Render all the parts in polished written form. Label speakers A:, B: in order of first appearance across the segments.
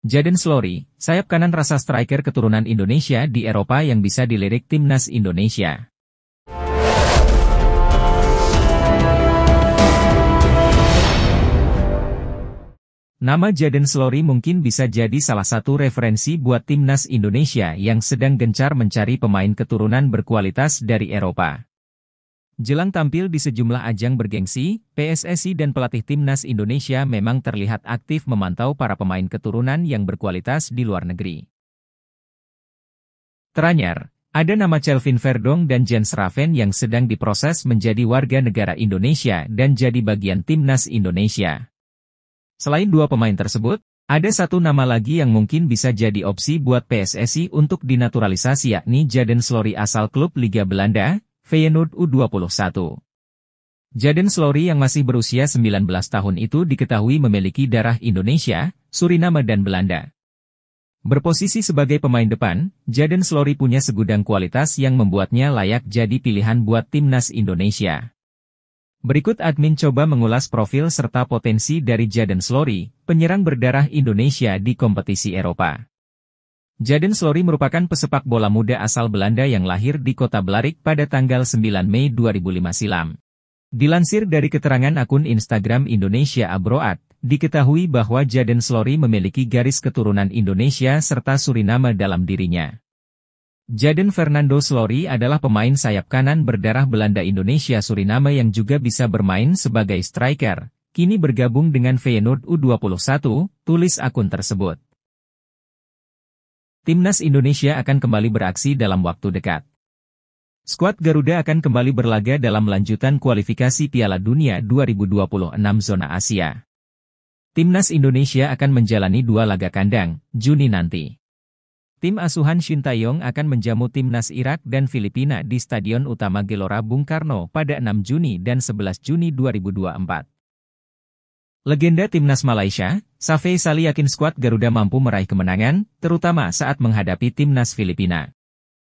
A: Jadon Slory, sayap kanan rasa striker keturunan Indonesia di Eropa yang bisa dilirik timnas Indonesia. Nama Jadon Slory mungkin bisa jadi salah satu referensi buat timnas Indonesia yang sedang gencar mencari pemain keturunan berkualitas dari Eropa. Jelang tampil di sejumlah ajang bergengsi, PSSI dan pelatih timnas Indonesia memang terlihat aktif memantau para pemain keturunan yang berkualitas di luar negeri. Teranyar, ada nama Kelvin Verdong dan Jens Raven yang sedang diproses menjadi warga negara Indonesia dan jadi bagian timnas Indonesia. Selain dua pemain tersebut, ada satu nama lagi yang mungkin bisa jadi opsi buat PSSI untuk dinaturalisasi, yakni Jadon Slory asal klub Liga Belanda, Feyenoord U21. Jadon Slory yang masih berusia 19 tahun itu diketahui memiliki darah Indonesia, Suriname dan Belanda. Berposisi sebagai pemain depan, Jadon Slory punya segudang kualitas yang membuatnya layak jadi pilihan buat timnas Indonesia. Berikut admin coba mengulas profil serta potensi dari Jadon Slory, penyerang berdarah Indonesia di kompetisi Eropa. Jadon Slory merupakan pesepak bola muda asal Belanda yang lahir di kota Blarik pada tanggal 9 Mei 2005 silam. Dilansir dari keterangan akun Instagram Indonesia Abroad, diketahui bahwa Jadon Slory memiliki garis keturunan Indonesia serta Suriname dalam dirinya. Jadon Fernando Slory adalah pemain sayap kanan berdarah Belanda Indonesia Suriname yang juga bisa bermain sebagai striker, kini bergabung dengan Feyenoord U21, tulis akun tersebut. Timnas Indonesia akan kembali beraksi dalam waktu dekat. Skuad Garuda akan kembali berlaga dalam lanjutan kualifikasi Piala Dunia 2026 zona Asia. Timnas Indonesia akan menjalani 2 laga kandang, Juni nanti. Tim asuhan Shin Tae-yong akan menjamu timnas Irak dan Filipina di Stadion Utama Gelora Bung Karno pada 6 Juni dan 11 Juni 2024. Legenda timnas Malaysia, Safei Sali yakin skuad Garuda mampu meraih kemenangan, terutama saat menghadapi timnas Filipina.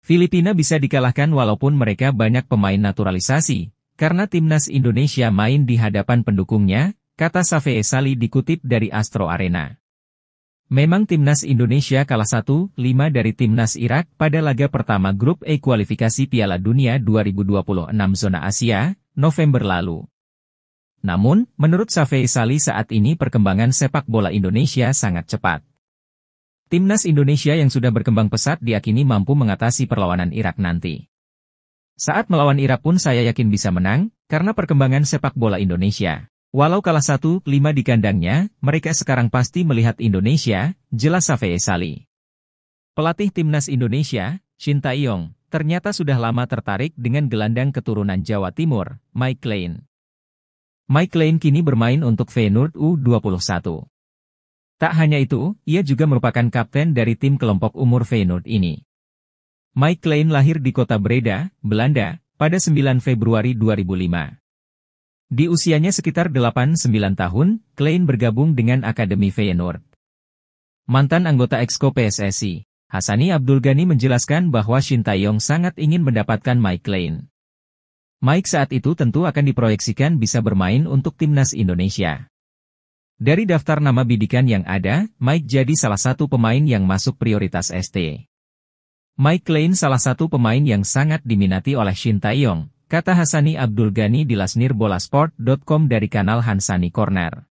A: Filipina bisa dikalahkan walaupun mereka banyak pemain naturalisasi, karena timnas Indonesia main di hadapan pendukungnya, kata Safei Sali dikutip dari Astro Arena. Memang timnas Indonesia kalah 1-5 dari timnas Irak pada laga pertama grup E kualifikasi Piala Dunia 2026 zona Asia, November lalu. Namun, menurut Safei Sali saat ini perkembangan sepak bola Indonesia sangat cepat. Timnas Indonesia yang sudah berkembang pesat diyakini mampu mengatasi perlawanan Irak nanti. Saat melawan Irak pun saya yakin bisa menang, karena perkembangan sepak bola Indonesia. Walau kalah 1-5 di kandangnya, mereka sekarang pasti melihat Indonesia, jelas Safei Sali. Pelatih timnas Indonesia, Shin Tae-yong, ternyata sudah lama tertarik dengan gelandang keturunan Jawa Timur, Mike Clean. Mike Clean kini bermain untuk Feyenoord U21. Tak hanya itu, ia juga merupakan kapten dari tim kelompok umur Feyenoord ini. Mike Clean lahir di kota Breda, Belanda, pada 9 Februari 2005. Di usianya sekitar 8-9 tahun, Clean bergabung dengan Akademi Feyenoord. Mantan anggota Exco PSSI, Hassani Abdul Ghani menjelaskan bahwa Shin Tae-yong sangat ingin mendapatkan Mike Clean. Mike saat itu tentu akan diproyeksikan bisa bermain untuk timnas Indonesia. Dari daftar nama bidikan yang ada, Mike jadi salah satu pemain yang masuk prioritas ST. Mike Clean salah satu pemain yang sangat diminati oleh Shin Tae-yong, kata Hassani Abdul Ghani di lasnirbolasport.com dari kanal Hansani Corner.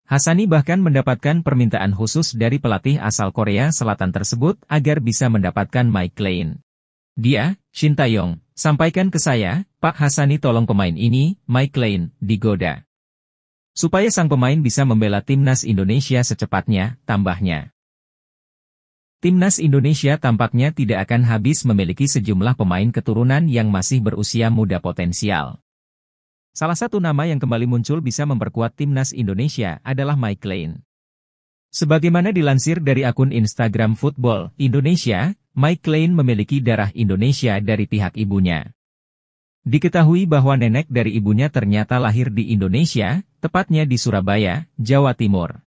A: Hassani bahkan mendapatkan permintaan khusus dari pelatih asal Korea Selatan tersebut agar bisa mendapatkan Mike Clean. Dia, Shin Tae-yong, sampaikan ke saya, Pak Hassani tolong pemain ini, Mike Clean, digoda. Supaya sang pemain bisa membela timnas Indonesia secepatnya, tambahnya. Timnas Indonesia tampaknya tidak akan habis memiliki sejumlah pemain keturunan yang masih berusia muda potensial. Salah satu nama yang kembali muncul bisa memperkuat timnas Indonesia adalah Mike Clean. Sebagaimana dilansir dari akun Instagram Football Indonesia, Mike Clean memiliki darah Indonesia dari pihak ibunya. Diketahui bahwa nenek dari ibunya ternyata lahir di Indonesia, tepatnya di Surabaya, Jawa Timur.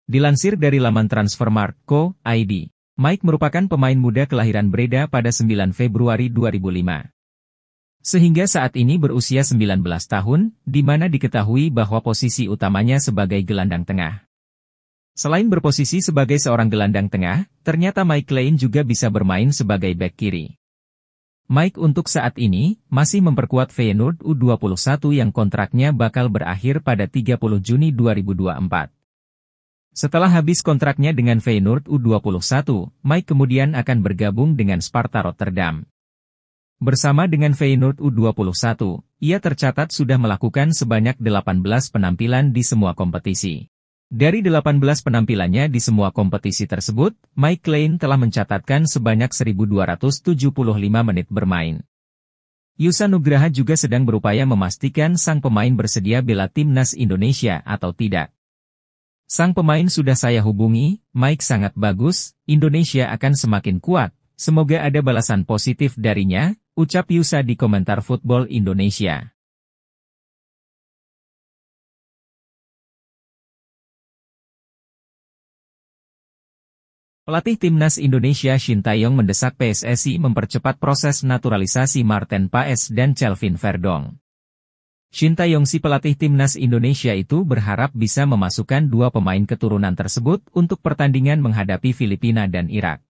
A: Dilansir dari laman Transfermarkt.co.id, Mike merupakan pemain muda kelahiran Breda pada 9 Februari 2005. Sehingga saat ini berusia 19 tahun, di mana diketahui bahwa posisi utamanya sebagai gelandang tengah. Selain berposisi sebagai seorang gelandang tengah, ternyata Mike Clean juga bisa bermain sebagai bek kiri. Mike untuk saat ini masih memperkuat Feyenoord U21 yang kontraknya bakal berakhir pada 30 Juni 2024. Setelah habis kontraknya dengan Feyenoord U21, Mike kemudian akan bergabung dengan Sparta Rotterdam. Bersama dengan Feyenoord U21, ia tercatat sudah melakukan sebanyak 18 penampilan di semua kompetisi. Dari 18 penampilannya di semua kompetisi tersebut, Mike Clean telah mencatatkan sebanyak 1.275 menit bermain. Yusa Nugraha juga sedang berupaya memastikan sang pemain bersedia bela timnas Indonesia atau tidak. Sang pemain sudah saya hubungi, Mike sangat bagus, Indonesia akan semakin kuat, semoga ada balasan positif darinya, ucap Yusa di komentar Football Indonesia. Pelatih Timnas Indonesia Shin Tae-yong mendesak PSSI mempercepat proses naturalisasi Maarten Paes dan Kelvin Verdonk. Shin Tae-yong si pelatih Timnas Indonesia itu berharap bisa memasukkan dua pemain keturunan tersebut untuk pertandingan menghadapi Filipina dan Irak.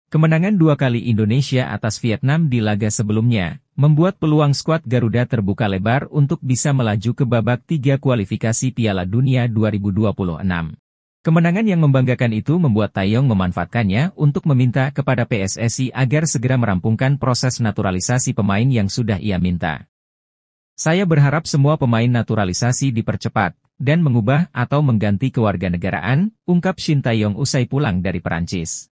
A: Kemenangan 2 kali Indonesia atas Vietnam di laga sebelumnya, membuat peluang skuad Garuda terbuka lebar untuk bisa melaju ke babak 3 kualifikasi Piala Dunia 2026. Kemenangan yang membanggakan itu membuat Tae-yong memanfaatkannya untuk meminta kepada PSSI agar segera merampungkan proses naturalisasi pemain yang sudah ia minta. Saya berharap semua pemain naturalisasi dipercepat, dan mengubah atau mengganti kewarganegaraan, ungkap Shin Tae-yong usai pulang dari Perancis.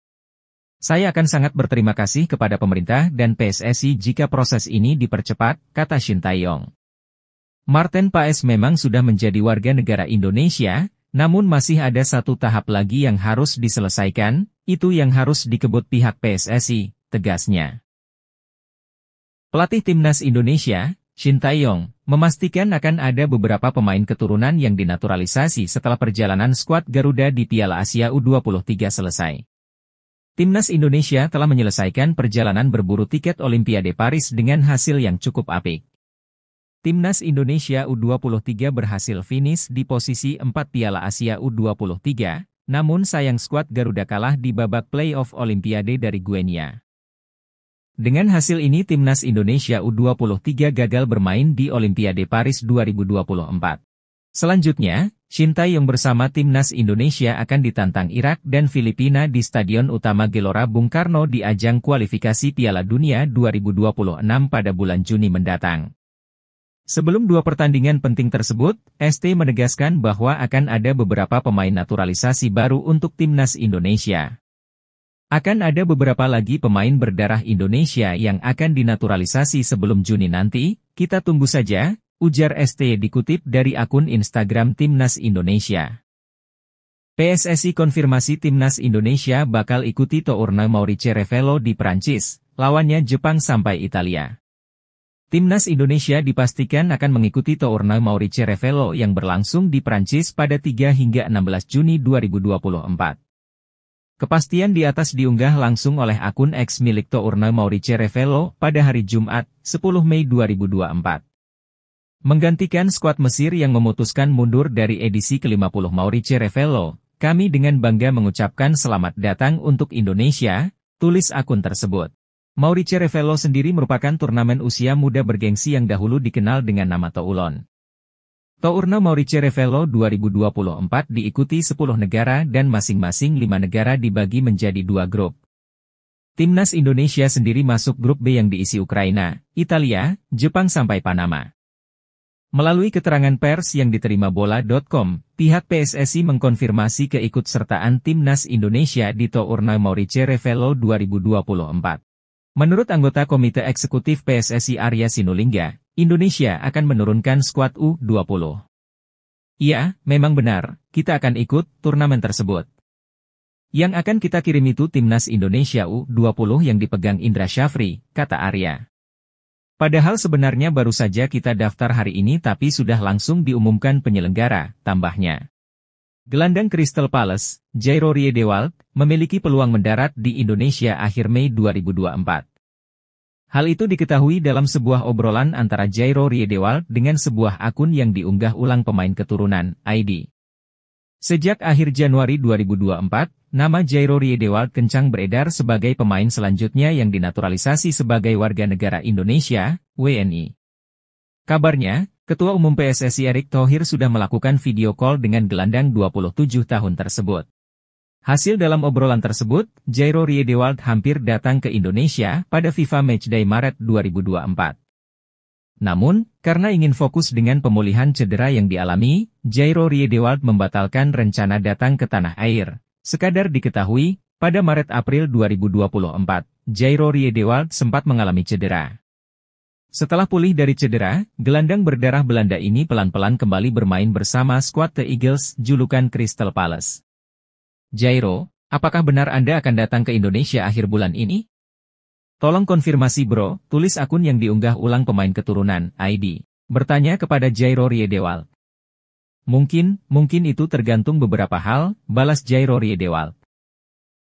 A: Saya akan sangat berterima kasih kepada pemerintah dan PSSI jika proses ini dipercepat, kata Shin Tae-yong. Maarten Paes memang sudah menjadi warga negara Indonesia, namun masih ada satu tahap lagi yang harus diselesaikan, itu yang harus dikebut pihak PSSI, tegasnya. Pelatih Timnas Indonesia, Shin Tae-yong, memastikan akan ada beberapa pemain keturunan yang dinaturalisasi setelah perjalanan skuad Garuda di Piala Asia U23 selesai. Timnas Indonesia telah menyelesaikan perjalanan berburu tiket Olimpiade Paris dengan hasil yang cukup apik. Timnas Indonesia U23 berhasil finish di posisi 4 Piala Asia U23, namun sayang skuad Garuda kalah di babak play-off Olimpiade dari Guinea. Dengan hasil ini Timnas Indonesia U23 gagal bermain di Olimpiade Paris 2024. Selanjutnya, Shin Tae-yong bersama Timnas Indonesia akan ditantang Irak dan Filipina di Stadion Utama Gelora Bung Karno di ajang kualifikasi Piala Dunia 2026 pada bulan Juni mendatang. Sebelum dua pertandingan penting tersebut, ST menegaskan bahwa akan ada beberapa pemain naturalisasi baru untuk Timnas Indonesia. Akan ada beberapa lagi pemain berdarah Indonesia yang akan dinaturalisasi sebelum Juni nanti, kita tunggu saja, ujar ST dikutip dari akun Instagram Timnas Indonesia. PSSI konfirmasi Timnas Indonesia bakal ikuti Tourna Maurice Revello di Prancis, lawannya Jepang sampai Italia. Timnas Indonesia dipastikan akan mengikuti Tourna Maurice Revello yang berlangsung di Prancis pada 3 hingga 16 Juni 2024. Kepastian di atas diunggah langsung oleh akun X milik Tourna Maurice Revello pada hari Jumat, 10 Mei 2024. Menggantikan skuad Mesir yang memutuskan mundur dari edisi ke-50 Maurice Revello, kami dengan bangga mengucapkan selamat datang untuk Indonesia, tulis akun tersebut. Maurice Revello sendiri merupakan turnamen usia muda bergengsi yang dahulu dikenal dengan nama Toulon. Tourna Maurice Revello 2024 diikuti 10 negara dan masing-masing 5 negara dibagi menjadi 2 grup. Timnas Indonesia sendiri masuk grup B yang diisi Ukraina, Italia, Jepang sampai Panama. Melalui keterangan pers yang diterima bola.com, pihak PSSI mengkonfirmasi keikutsertaan Timnas Indonesia di Tourna Maurice Revello 2024. Menurut anggota Komite Eksekutif PSSI Arya Sinulinga, Indonesia akan menurunkan skuad U20. Iya, memang benar, kita akan ikut turnamen tersebut. Yang akan kita kirim itu Timnas Indonesia U20 yang dipegang Indra Syafri, kata Arya. Padahal sebenarnya baru saja kita daftar hari ini tapi sudah langsung diumumkan penyelenggara, tambahnya. Gelandang Crystal Palace, Jairo Riedewald, memiliki peluang mendarat di Indonesia akhir Mei 2024. Hal itu diketahui dalam sebuah obrolan antara Jairo Riedewald dengan sebuah akun yang diunggah ulang pemain keturunan, ID. Sejak akhir Januari 2024, nama Jairo Riedewald kencang beredar sebagai pemain selanjutnya yang dinaturalisasi sebagai warga negara Indonesia, WNI. Kabarnya, Ketua Umum PSSI Erick Thohir sudah melakukan video call dengan gelandang 27 tahun tersebut. Hasil dalam obrolan tersebut, Jairo Riedewald hampir datang ke Indonesia pada FIFA Matchday Maret 2024. Namun, karena ingin fokus dengan pemulihan cedera yang dialami, Jairo Riedewald membatalkan rencana datang ke tanah air. Sekadar diketahui, pada Maret-April 2024, Jairo Riedewald sempat mengalami cedera. Setelah pulih dari cedera, gelandang berdarah Belanda ini pelan-pelan kembali bermain bersama skuad The Eagles, julukan Crystal Palace. Jairo, apakah benar Anda akan datang ke Indonesia akhir bulan ini? Tolong konfirmasi bro, tulis akun yang diunggah ulang pemain keturunan, ID. Bertanya kepada Jairo Riedewald. Mungkin itu tergantung beberapa hal, balas Jairo Riedewald.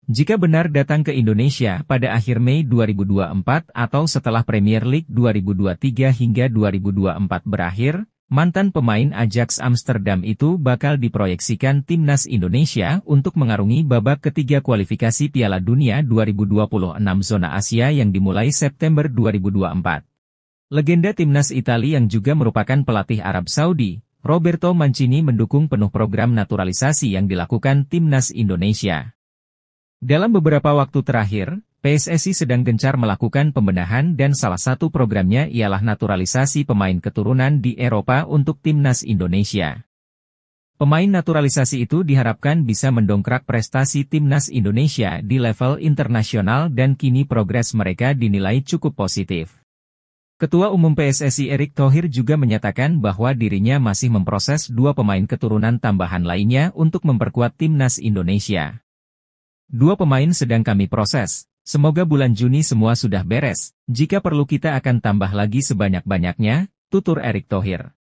A: Jika benar datang ke Indonesia pada akhir Mei 2024 atau setelah Premier League 2023 hingga 2024 berakhir, mantan pemain Ajax Amsterdam itu bakal diproyeksikan timnas Indonesia untuk mengarungi babak ketiga kualifikasi Piala Dunia 2026 zona Asia yang dimulai September 2024. Legenda timnas Italia yang juga merupakan pelatih Arab Saudi, Roberto Mancini mendukung penuh program naturalisasi yang dilakukan timnas Indonesia. Dalam beberapa waktu terakhir, PSSI sedang gencar melakukan pembenahan dan salah satu programnya ialah naturalisasi pemain keturunan di Eropa untuk timnas Indonesia. Pemain naturalisasi itu diharapkan bisa mendongkrak prestasi timnas Indonesia di level internasional dan kini progres mereka dinilai cukup positif. Ketua Umum PSSI Erick Thohir juga menyatakan bahwa dirinya masih memproses 2 pemain keturunan tambahan lainnya untuk memperkuat timnas Indonesia. 2 pemain sedang kami proses, semoga bulan Juni semua sudah beres, jika perlu kita akan tambah lagi sebanyak-banyaknya, tutur Erick Thohir.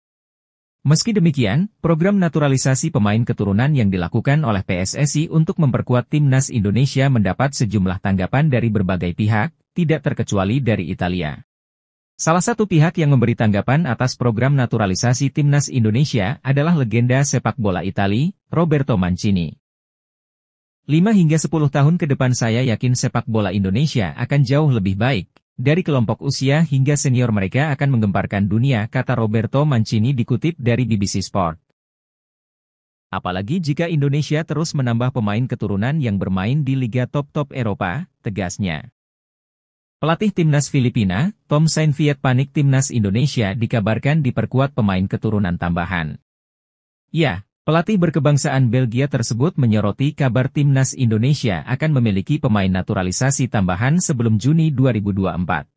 A: Meski demikian, program naturalisasi pemain keturunan yang dilakukan oleh PSSI untuk memperkuat timnas Indonesia mendapat sejumlah tanggapan dari berbagai pihak, tidak terkecuali dari Italia. Salah satu pihak yang memberi tanggapan atas program naturalisasi timnas Indonesia adalah legenda sepak bola Italia, Roberto Mancini. 5 hingga 10 tahun ke depan saya yakin sepak bola Indonesia akan jauh lebih baik. Dari kelompok usia hingga senior mereka akan menggemparkan dunia, kata Roberto Mancini dikutip dari BBC Sport. Apalagi jika Indonesia terus menambah pemain keturunan yang bermain di liga top-top Eropa, tegasnya. Pelatih timnas Filipina, Tom Saintfiet panik timnas Indonesia dikabarkan diperkuat pemain keturunan tambahan. Ya. Pelatih berkebangsaan Belgia tersebut menyoroti kabar timnas Indonesia akan memiliki pemain naturalisasi tambahan sebelum Juni 2024.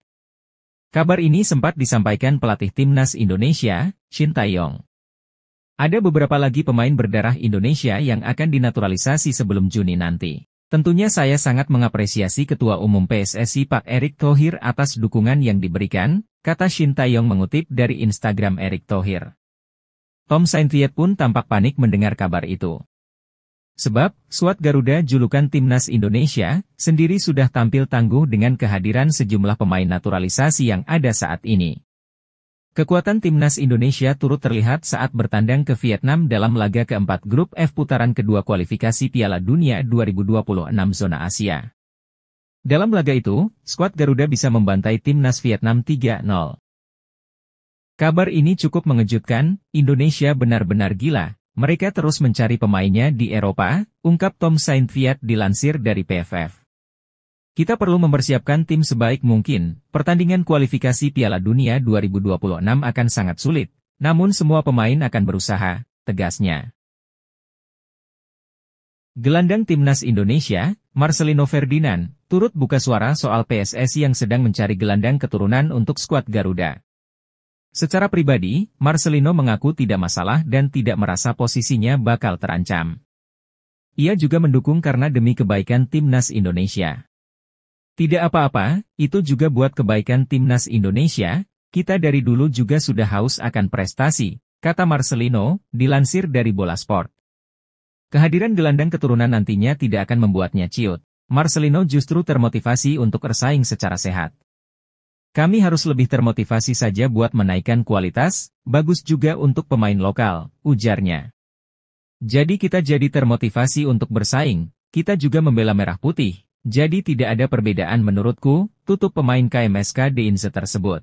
A: Kabar ini sempat disampaikan pelatih timnas Indonesia, Shin Tae-yong. Ada beberapa lagi pemain berdarah Indonesia yang akan dinaturalisasi sebelum Juni nanti. Tentunya saya sangat mengapresiasi Ketua Umum PSSI Pak Erick Thohir atas dukungan yang diberikan, kata Shin Tae-yong mengutip dari Instagram Erick Thohir. Tom Saintfiet pun tampak panik mendengar kabar itu. Sebab, skuad Garuda julukan timnas Indonesia, sendiri sudah tampil tangguh dengan kehadiran sejumlah pemain naturalisasi yang ada saat ini. Kekuatan timnas Indonesia turut terlihat saat bertandang ke Vietnam dalam laga keempat grup F putaran kedua kualifikasi Piala Dunia 2026 zona Asia. Dalam laga itu, skuad Garuda bisa membantai timnas Vietnam 3-0. Kabar ini cukup mengejutkan, Indonesia benar-benar gila, mereka terus mencari pemainnya di Eropa, ungkap Tom Saintfiet dilansir dari PFF. Kita perlu mempersiapkan tim sebaik mungkin, pertandingan kualifikasi Piala Dunia 2026 akan sangat sulit, namun semua pemain akan berusaha, tegasnya. Gelandang timnas Indonesia, Marcelino Ferdinand, turut buka suara soal PSSI yang sedang mencari gelandang keturunan untuk skuad Garuda. Secara pribadi, Marcelino mengaku tidak masalah dan tidak merasa posisinya bakal terancam. Ia juga mendukung karena demi kebaikan timnas Indonesia. Tidak apa-apa, itu juga buat kebaikan timnas Indonesia, kita dari dulu juga sudah haus akan prestasi, kata Marcelino, dilansir dari Bola Sport. Kehadiran gelandang keturunan nantinya tidak akan membuatnya ciut. Marcelino justru termotivasi untuk bersaing secara sehat. Kami harus lebih termotivasi saja buat menaikkan kualitas, bagus juga untuk pemain lokal, ujarnya. Jadi kita jadi termotivasi untuk bersaing, kita juga membela merah putih. Jadi tidak ada perbedaan menurutku, tutup pemain KMSK Deinze tersebut.